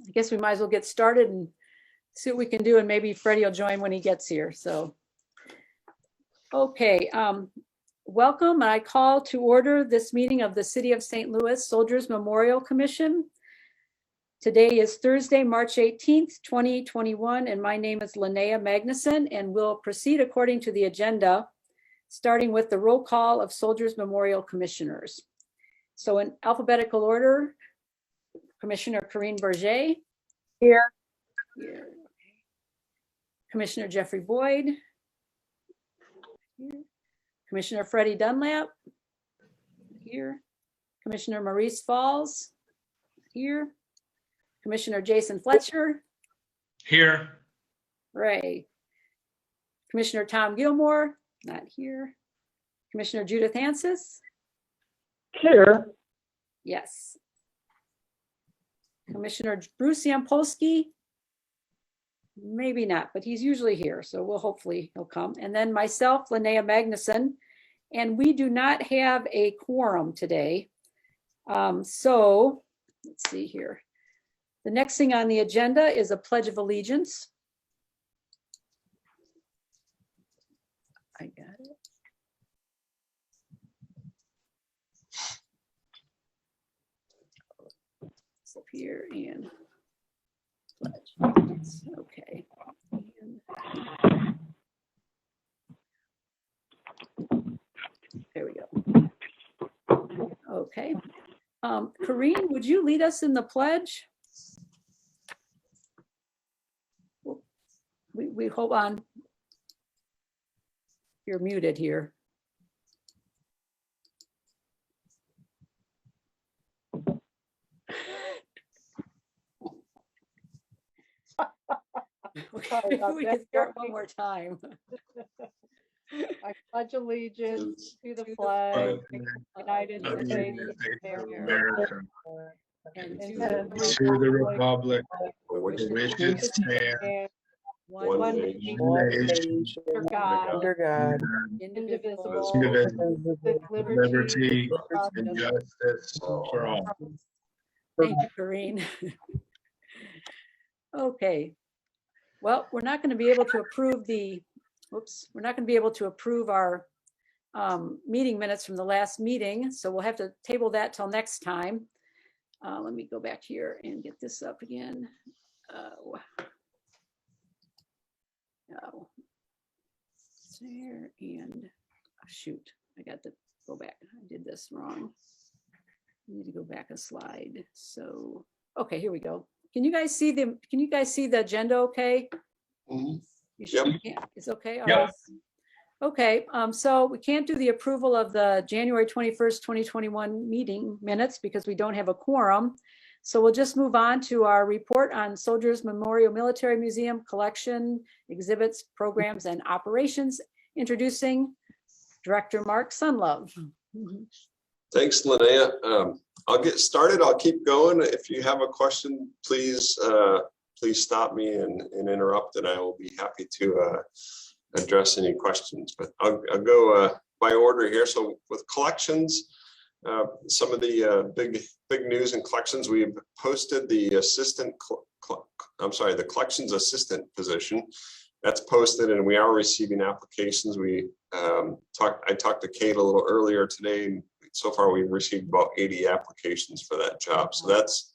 I guess we might as well get started and see what we can do, and maybe Freddie will join when he gets here. So, okay, welcome. I call to order this meeting of the City of St. Louis Soldiers Memorial Commission. Today is Thursday, March 18th, 2021, and my name is Lynnea Maguson, and we'll proceed according to the agenda, starting with the roll call of Soldiers Memorial Commissioners. So in alphabetical order, Commissioner Corinne Berger. Here. Here. Commissioner Jeffrey Boyd. Here. Commissioner Freddie Dunlap. Here. Commissioner Maurice Falls. Here. Commissioner Jason Fletcher. Here. Right. Commissioner Tom Gilmore, not here. Commissioner Judith Hansis. Here. Yes. Commissioner Bruce Yampolsky. Maybe not, but he's usually here, so hopefully he'll come. And then myself, Lynnea Maguson, and we do not have a quorum today. So let's see here. The next thing on the agenda is a Pledge of Allegiance. I got it. It's up here and pledge. Okay. And there we go. Okay. Corinne, would you lead us in the pledge? We hold on. You're muted here. We can start one more time. I pledge allegiance to the flag of the United States of America And To the republic for which it stands, one nation, under God, indivisible, with liberty and justice for all. Thank you, Corinne. Okay. Well, we're not going to be able to approve we're not going to be able to approve our meeting minutes from the last meeting, so we'll have to table that till next time. Let me go back here and get this up again. There and shoot, I got to go back. I did this wrong. I need to go back a slide. So, okay, here we go. Can you guys see the agenda okay? Mm-hmm. You sure? Yep. Yeah, it's okay. All Yep. right. Okay, so we can't do the approval of the January 21st, 2021 meeting minutes because we don't have a quorum. So we'll just move on to our report on Soldiers Memorial Military Museum collection, exhibits, programs, and operations. Introducing Director Mark Sundlov. Thanks, Lynnea. I'll get started. I'll keep going. If you have a question, please stop me and interrupt, and I will be happy to address any questions. But I'll go by order here. So with collections, some of the big news in collections, we've posted the the collections assistant position. That's posted, and we are receiving applications. I talked to Kate a little earlier today, and so far we've received about 80 applications for that job. So that's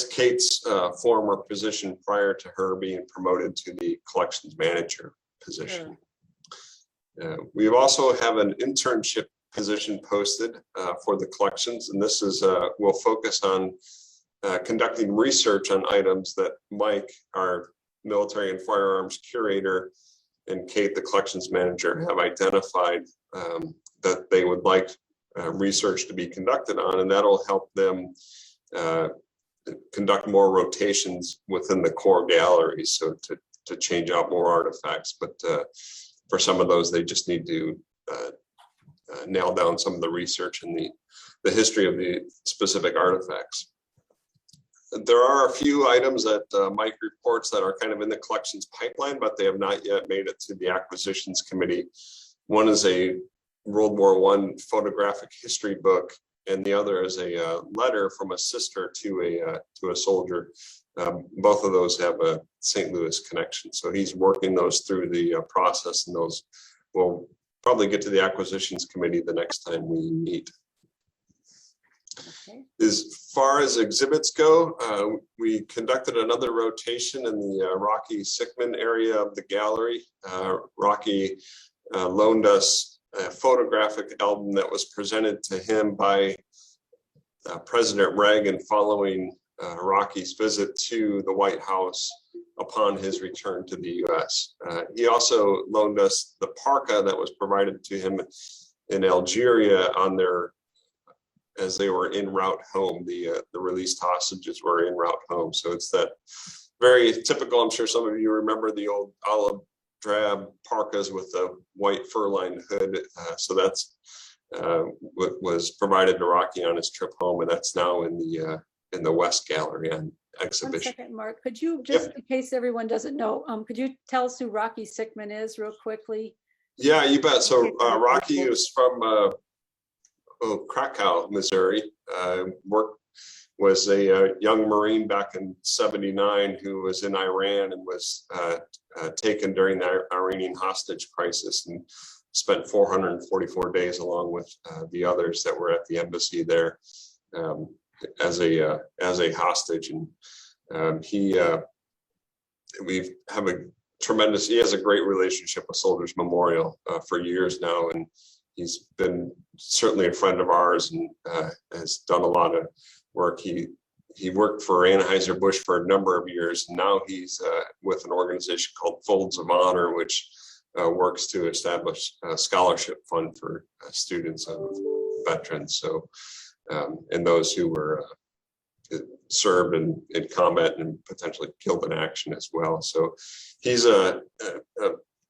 Kate's former position prior to her being promoted to the collections manager position. Sure. We also have an internship position posted for the collections, and this is will focus on conducting research on items that Mike, our military and firearms curator, and Kate, the collections manager, have identified that they would like research to be conducted on, and that'll help them conduct more rotations within the core galleries, so to change out more artifacts. But for some of those, they just need to nail down some of the research and the history of the specific artifacts. There are a few items that Mike reports that are kind of in the collections pipeline, but they have not yet made it to the acquisitions committee. One is a World War I photographic history book, and the other is a letter from a sister to a soldier. Both of those have a St. Louis connection. So he's working those through the process, and those will probably get to the acquisitions committee the next time we meet. Okay. As far as exhibits go, we conducted another rotation in the Rocky Sickman area of the gallery. Rocky loaned us a photographic album that was presented to him by President Reagan following Rocky's visit to the White House upon his return to the U.S. He also loaned us the parka that was provided to him in Algeria on their, as they were en route home. The released hostages were en route home. So it's that very typical. I'm sure some of you remember the old olive drab parkas with the white fur-lined hood. So that's what was provided to Rocky on his trip home, and that's now in the West Gallery on exhibition. 1 second, Mark. Could you, just in case everyone doesn't know, could you tell us who Rocky Sickman is real quickly? Yeah, you bet. So Rocky is from Krakow, Missouri. Was a young Marine back in '79 who was in Iran and was taken during the Iranian hostage crisis, and spent 444 days along with the others that were at the embassy there as a hostage. And he has a great relationship with Soldiers Memorial for years now, and he's been certainly a friend of ours, and has done a lot of work. He worked for Anheuser-Busch for a number of years, and now he's with an organization called Folds of Honor, which works to establish a scholarship fund for students of veterans. So, and those who were served in combat and potentially killed in action as well. So he's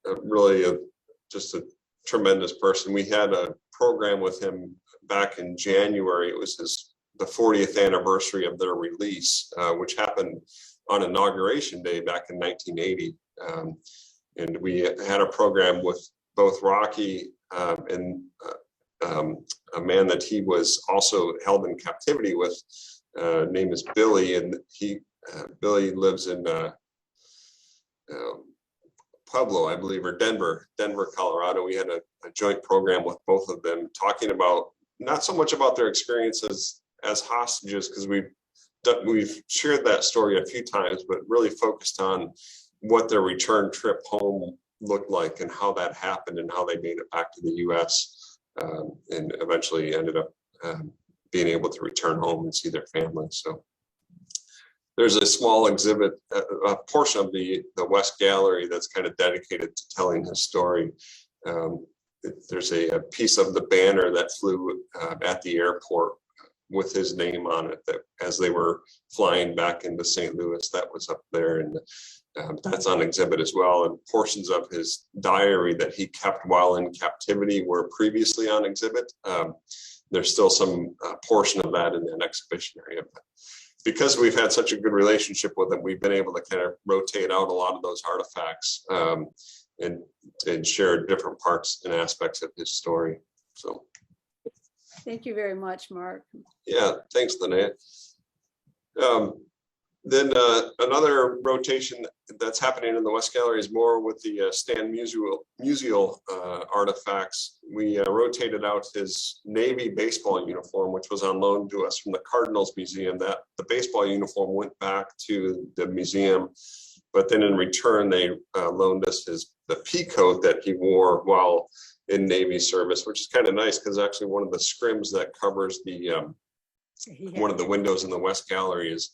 really just a tremendous person. We had a program with him back in January. It was the 40th anniversary of their release, which happened on Inauguration Day back in 1980. And we had a program with both Rocky and a man that he was also held in captivity with, name is Billy, and Billy lives in Pueblo, I believe, or Denver, Colorado. We had a joint program with both of them, talking about not so much about their experiences as hostages, because we've shared that story a few times, but really focused on what their return trip home looked like and how that happened and how they made it back to the U.S. And eventually ended up being able to return home and see their families. So there's a small exhibit, a portion of the West Gallery that's kind of dedicated to telling his story. There's a piece of the banner that flew at the airport with his name on it, that as they were flying back into St. Louis, that was up there, and that's on exhibit as well. And portions of his diary that he kept while in captivity were previously on exhibit. There's still some portion of that in that exhibition area. But because we've had such a good relationship with him, we've been able to kind of rotate out a lot of those artifacts and share different parts and aspects of his story. So. Thank you very much, Mark. Yeah, thanks, Lynnea. Then another rotation that's happening in the West Gallery is more with the Stan Musial artifacts. We rotated out his Navy baseball uniform, which was on loan to us from the Cardinals Museum. That the baseball uniform went back to the museum, but then in return they loaned us the pea coat that he wore while in Navy service, which is kind of nice, because actually one of the scrims that covers the one of the windows in the West Gallery is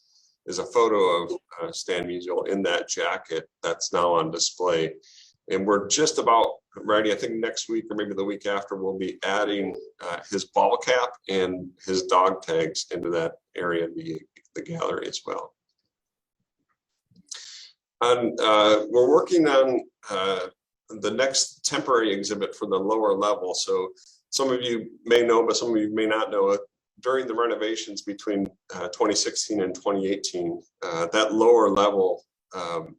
a photo of Stan Musial in that jacket that's now on display. And we're just about ready. I think next week or maybe the week after, we'll be adding his ball cap and his dog tags into that area of the gallery as well. And we're working on the next temporary exhibit for the lower level. So some of you may know, but some of you may not know, during the renovations between 2016 and 2018, that lower level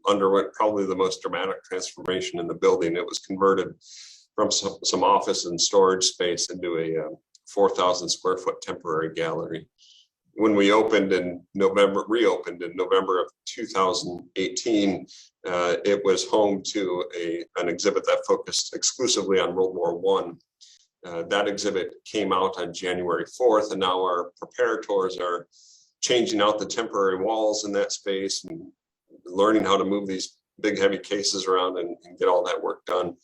underwent probably the most dramatic transformation in the building. It was converted from some office and storage space into 4,000 square foot temporary gallery. When we reopened in November of 2018, it was home to an exhibit that focused exclusively on World War I. That exhibit came out on January 4th, and now our preparators are changing out the temporary walls in that space and learning how to move these big heavy cases around and get all that work done.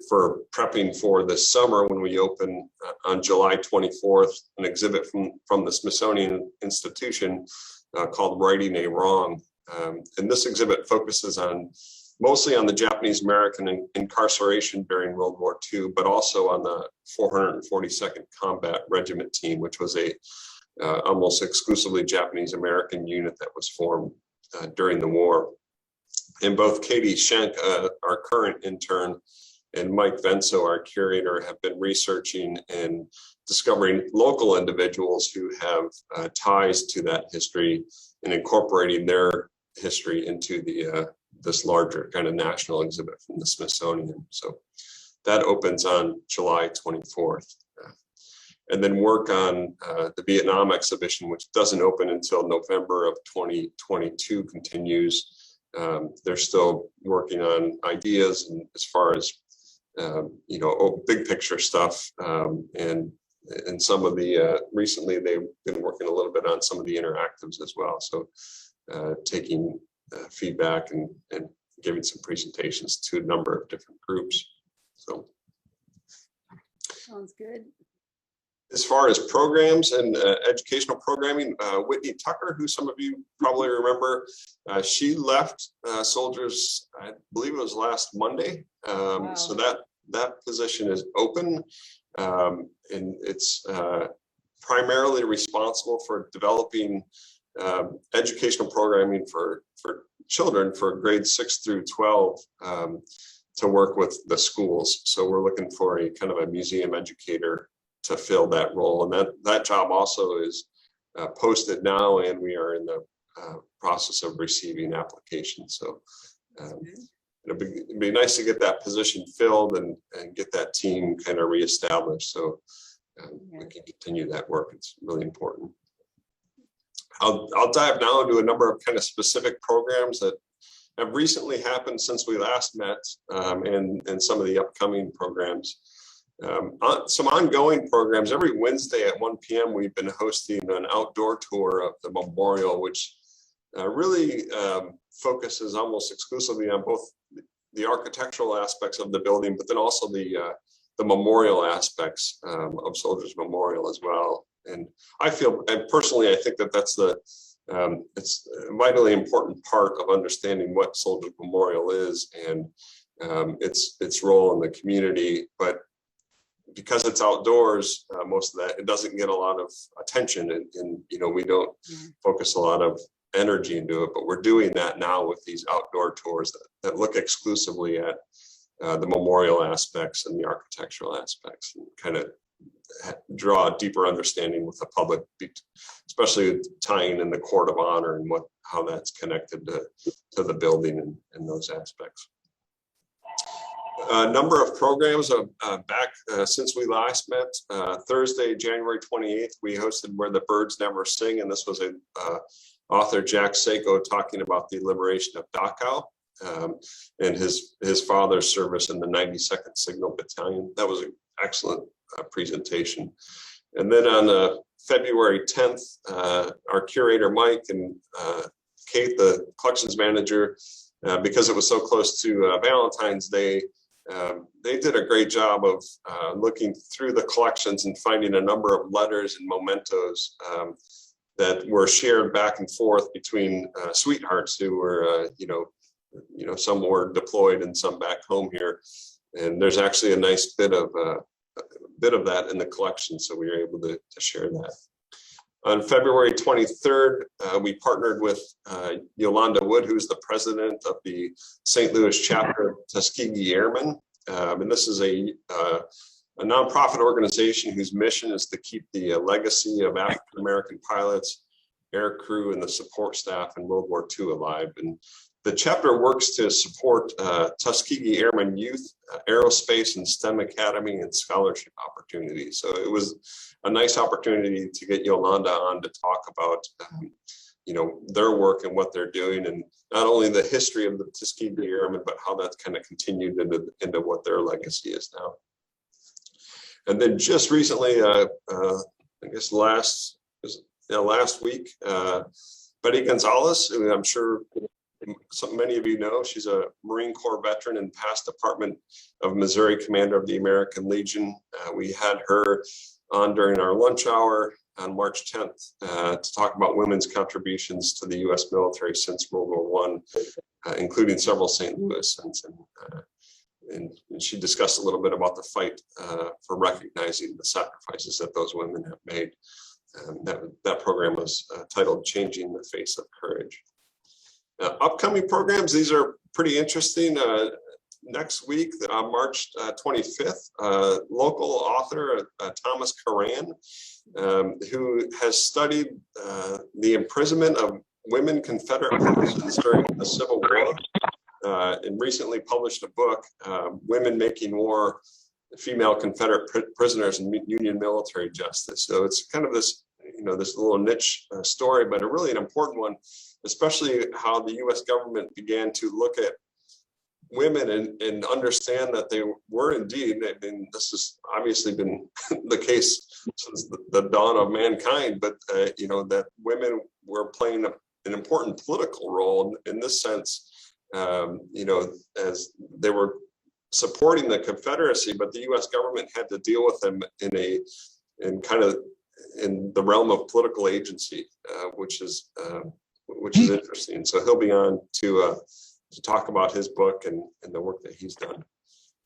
For prepping for this summer when we open on July 24th, an exhibit from the Smithsonian Institution called Righting a Wrong. And this exhibit focuses mostly on the Japanese American incarceration during World War II, but also on the 442nd Combat Regiment Team, which was a almost exclusively Japanese American unit that was formed during the war. And both Katie Schenk, our current intern, and Mike Venso, our curator, have been researching and discovering local individuals who have ties to that history and incorporating their history into this larger kind of national exhibit from the Smithsonian. So that opens on July 24th. And then work on the Vietnam exhibition, which doesn't open until November of 2022, continues. They're still working on ideas and as far as big picture stuff, and some of the recently they've been working a little bit on some of the interactives as well. So taking feedback and giving some presentations to a number of different groups. So Sounds good. as far as programs and educational programming, Whitney Tucker, who some of you probably remember, she left Soldiers, I believe it was last Monday. Wow. So that position is open, and it's primarily responsible for developing educational programming for children for grades 6 through 12 to work with the schools. So we're looking for a kind of a museum educator to fill that role, and that job also is posted now, and we are in the process of receiving applications. So it'd be nice to get that position filled and get that team kind of reestablished, so we can continue that work. It's really important. I'll dive now into a number of kind of specific programs that have recently happened since we last met, and some of the upcoming programs. Some ongoing programs. Every Wednesday at 1 p.m. we've been hosting an outdoor tour of the memorial, which really focuses almost exclusively on both the architectural aspects of the building, but then also the memorial aspects of Soldiers Memorial as well. And I think that's it's a vitally important part of understanding what Soldiers Memorial is and its role in the community. But because it's outdoors, most of that, it doesn't get a lot of attention, and we don't focus a lot of energy into it, but we're doing that now with these outdoor tours that look exclusively at the memorial aspects and the architectural aspects, and kind of draw a deeper understanding with the public, especially tying in the court of honor and how that's connected to the building and those aspects. A number of programs back since we last met. Thursday, January 28th, we hosted Where the Birds Never Sing, and this was author Jack Sako talking about the liberation of Dachau and his father's service in the 92nd Signal Battalion. That was an excellent presentation. And then on February 10th, our curator Mike and Kate, the collections manager, because it was so close to Valentine's Day, they did a great job of looking through the collections and finding a number of letters and mementos that were shared back and forth between sweethearts who were, some were deployed and some back home here. And there's actually a nice bit of that in the collection, so we were able to share that. On February 23rd, we partnered with Yolanda Wood, who's the president of the St. Louis chapter of Tuskegee Airmen. And this is a nonprofit organization whose mission is to keep the legacy of African-American pilots air crew and the support staff in World War II alive. And the chapter works to support Tuskegee Airmen Youth, Aerospace and STEM Academy and scholarship opportunities. So it was a nice opportunity to get Yolanda on to talk about their work and what they're doing, and not only the history of the Tuskegee Airmen, but how that's kind of continued into what their legacy is now. And then just recently, I guess last week, Betty Gonzalez, who I'm sure many of you know, she's a Marine Corps veteran and past Department of Missouri Commander of the American Legion. We had her on during our lunch hour on March 10th to talk about women's contributions to the U.S. military since World War I, including several St. Louis sons. And she discussed a little bit about the fight for recognizing the sacrifices that those women have made. That program was titled Changing the Face of Courage. Upcoming programs, these are pretty interesting. Next week, March 25th, local author Thomas Karan, who has studied the imprisonment of women Confederate citizens during the Civil War, and recently published a book, Women Making War, Female Confederate Prisoners and Union Military Justice. So it's kind of this, this little niche story, but a really an important one, especially how the U.S. government began to look at women and understand that they were indeed, this has obviously been the case since the dawn of mankind, but that women were playing an important political role in this sense, as they were supporting the Confederacy, but the U.S. government had to deal with them in the realm of political agency, which is interesting. So he'll be on to talk about his book and the work that he's done.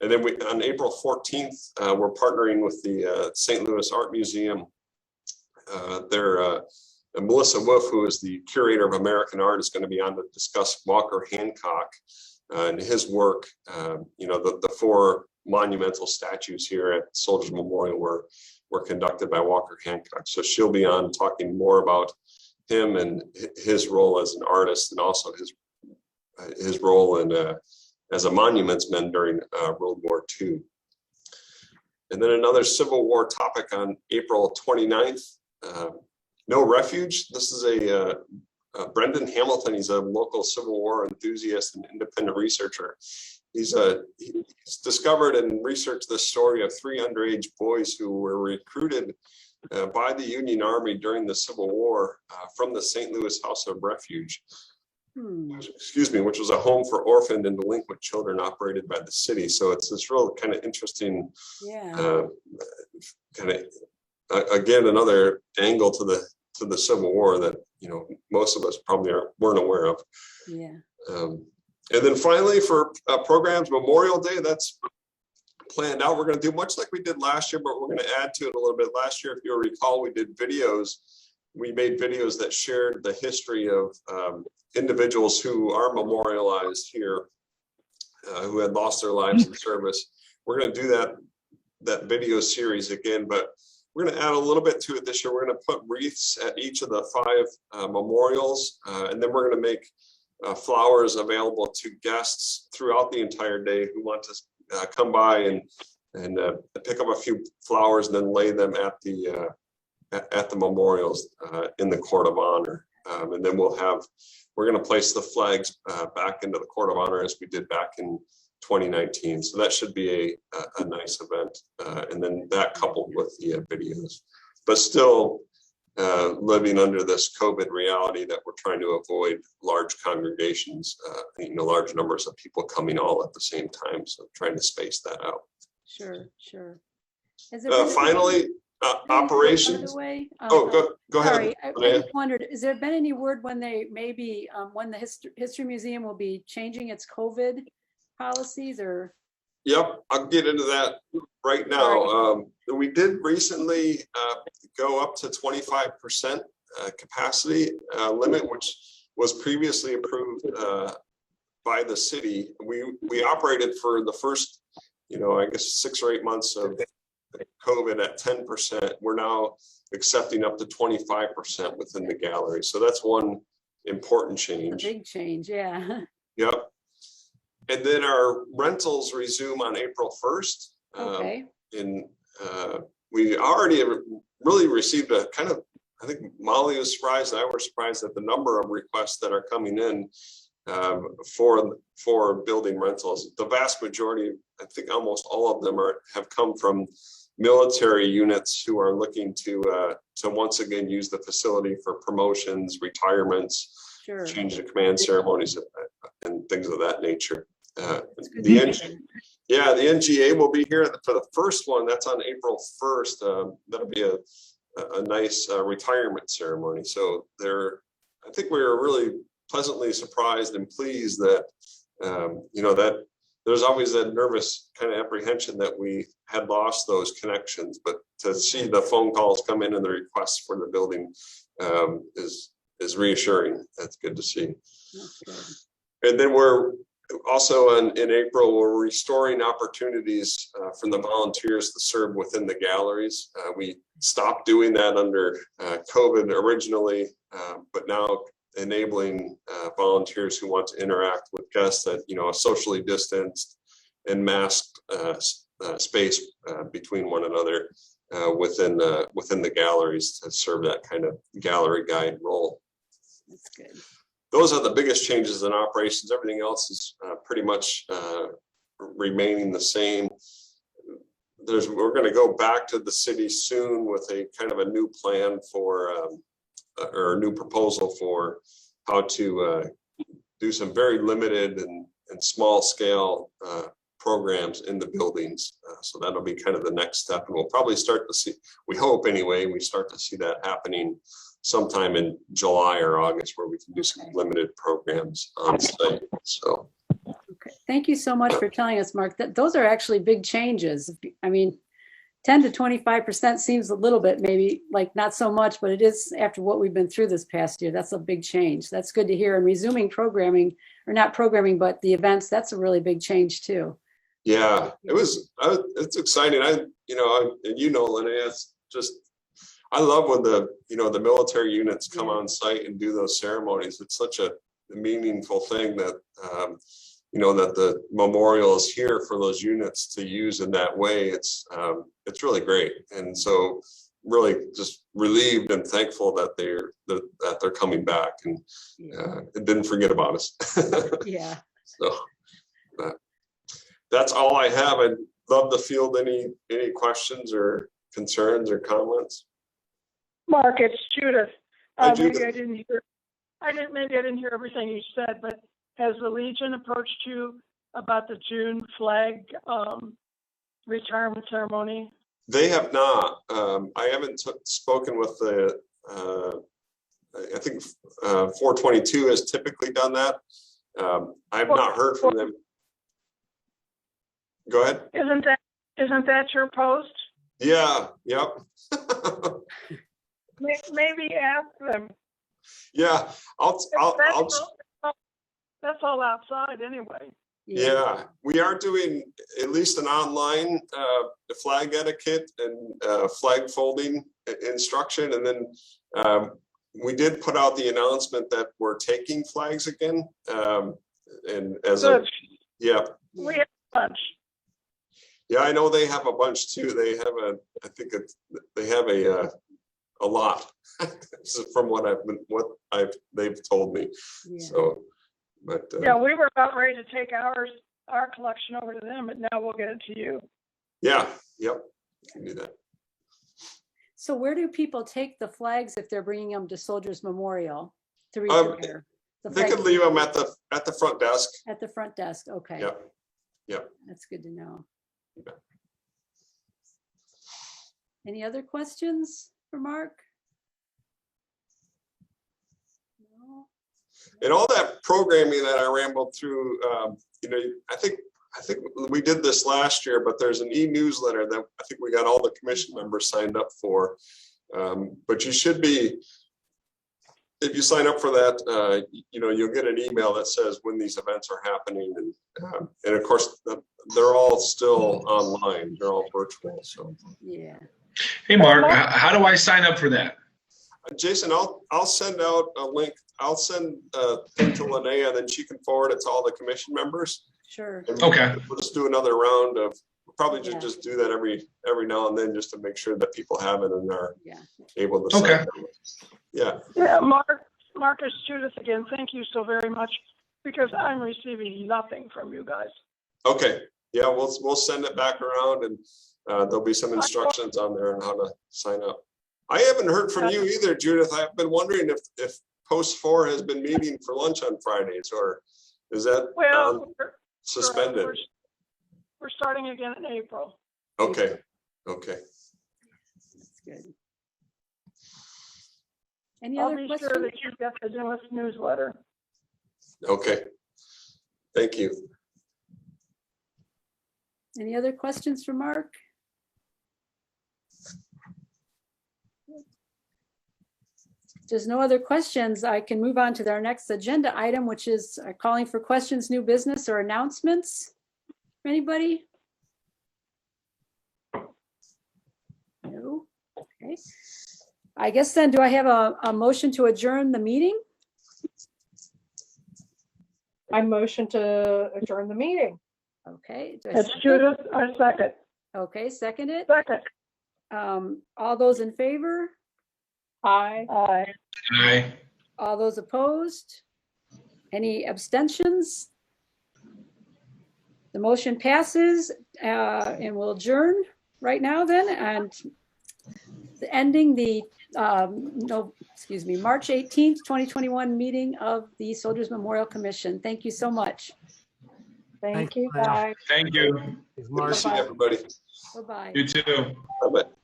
And then on April 14th, we're partnering with the St. Louis Art Museum. Melissa Wolf, who is the curator of American art, is going to be on to discuss Walker Hancock and his work. The 4 monumental statues here at Soldiers Memorial were conducted by Walker Hancock. So she'll be on talking more about him and his role as an artist, and also his role as a monuments-man during World War II. And then another Civil War topic on April 29th, No Refuge. This is Brendan Hamilton. He's a local Civil War enthusiast and independent researcher. He's discovered and researched the story of 3 underage boys who were recruited by the Union Army during the Civil War from the St. Louis House of Refuge, which was a home for orphaned and delinquent children operated by the city. So it's this real kind of interesting, again, another angle to the Civil War that most of us probably weren't aware of. Yeah. And then finally, for programs, Memorial Day, that's planned out. We're going to do much like we did last year, but we're going to add to it a little bit. Last year, if you'll recall, we did videos. We made videos that shared the history of individuals who are memorialized here, who had lost their lives in service. We're going to do that video series again, but we're going to add a little bit to it this year. We're going to put wreaths at each of the 5 memorials, and then we're going to make flowers available to guests throughout the entire day who want to come by and pick up a few flowers and then lay them at the memorials in the Court of Honor. And then we're going to place the flags back into the Court of Honor as we did back in 2019. So that should be a nice event. And then that coupled with the videos, but still living under this COVID reality that we're trying to avoid large congregations, large numbers of people coming all at the same time. So trying to space that out. Sure. Finally, operations. Go ahead. Sorry, I just wondered, has there been any word when when the History Museum will be changing its COVID policies or? Yep, I'll get into that right now. We did recently go up to 25% capacity limit, which was previously approved by the city. We operated for the first, I guess 6 or 8 months of COVID at 10%. We're now accepting up to 25% within the gallery. So that's one important A change. big change, yeah. Yep. And then our rentals resume on April 1st. Okay. We already really received a kind of, I think Molly was surprised, I was surprised at the number of requests that are coming in for building rentals. The vast majority, I think almost all of them have come from military units who are looking to once again use the facility for promotions, retirements, Sure. change of command ceremonies, and things of that nature. Good The to hear. NGA will be here for the first one. That's on April 1st. That'll be a nice retirement ceremony. So I think we were really pleasantly surprised and pleased that, that there's always that nervous kind of apprehension that we had lost those connections, but to see the phone calls come in and the requests for the building is reassuring. That's good to see. That's good. And then we're also in April, we're restoring opportunities for the volunteers to serve within the galleries. We stopped doing that under COVID originally, but now enabling volunteers who want to interact with guests at a socially distanced and masked space between one another within the galleries to serve that kind of gallery guide role. That's good. Those are the biggest changes in operations. Everything else is pretty much remaining the same. We're going to go back to the city soon with a kind of a new plan for or a new proposal for how to do some very limited and small scale programs in the buildings. So that'll be kind of the next step, and we'll probably start to see, we hope anyway, we start to see that happening sometime in July or August, where we can do some limited programs on site. So Okay. Thank you so much for telling us, Mark. Those are actually big changes. I mean, 10 to 25% seems a little bit, maybe like not so much, but it is after what we've been through this past year. That's a big change. That's good to hear. And resuming programming, or not programming, but the events, that's a really big change too. yeah, it's exciting. Lynnea, it's just, I love when the military units come on site and do those ceremonies. It's such a meaningful thing that that the memorial is here for those units to use in that way. It's really great, and so really just relieved and thankful that they're coming back and didn't forget about us. Yeah. So that's all I have. I'd love to field any questions or concerns or comments. Mark, it's Judith. Hi, Maybe Judith. I didn't hear everything you said, but has the Legion approached you about the June flag retirement ceremony? They have not. I haven't spoken with the. I think 422 has typically done that. I've not heard from them. Go ahead. Isn't that your post? Yeah. Yep. Maybe ask them. Yeah. That's all outside anyway. Yeah, we are doing at least an online flag etiquette and flag folding instruction, and then we did put out the announcement that we're taking flags again. And as Good. We have a bunch. Yeah, I know they have a bunch too. They have they have a lot from what they've told me. Yeah. So. But Yeah, we were about ready to take our collection over to them, but now we'll get it to you. Yeah, yep, you can do that. So where do people take the flags if they're bringing them to Soldiers Memorial to retire? They could leave them at the front desk. At the front desk, okay. Yep. That's good to know. Okay. Any other questions for Mark? No? And all that programming that I rambled through, I think we did this last year, but there's an e-newsletter that I think we got all the commission members signed up for. But you should be if you sign up for that, you'll get an email that says when these events are happening, and of course they're all still online. They're all virtual. So Yeah. Hey, Mark, how do I sign up for that? Jason, I'll send out a link. I'll send a thing to Lynnea, and then she can forward it to all the commission members. Sure. And Okay. We'll just do another round of. We'll probably Yeah. just do that every now and then, just to make sure that people have it and are able to. Okay. Sign up. Yeah. Yeah, Marcus, Judith again, thank you so very much, because I'm receiving nothing from you guys. Okay. Yeah, we'll send it back around, and there'll be some instructions on there on how to sign up. I haven't heard from you either, Judith. I've been wondering if Post 4 has been meeting for lunch on Fridays, or is that suspended? We're starting again in April. Okay. That's good. Any I'll other be questions? sure that you get the newest newsletter. Okay. Thank you. Any other questions for Mark? If there's no other questions, I can move on to our next agenda item, which is calling for questions, new business, or announcements. Anybody? No? Okay. I guess then, do I have a motion to adjourn the meeting? I motion to adjourn the meeting. Okay. Do I That's second? Judith, I second. Okay, second it. Second. All those in favor? Aye. Aye. Aye. All those opposed? Any abstentions? The motion passes, and we'll adjourn right now then, and ending the March 18th, 2021 meeting of the Soldiers Memorial Commission. Thank you so much. Thank you. Lynnea. Bye. Thank you. Good to see everybody. Bye-bye. You too. Bye-bye.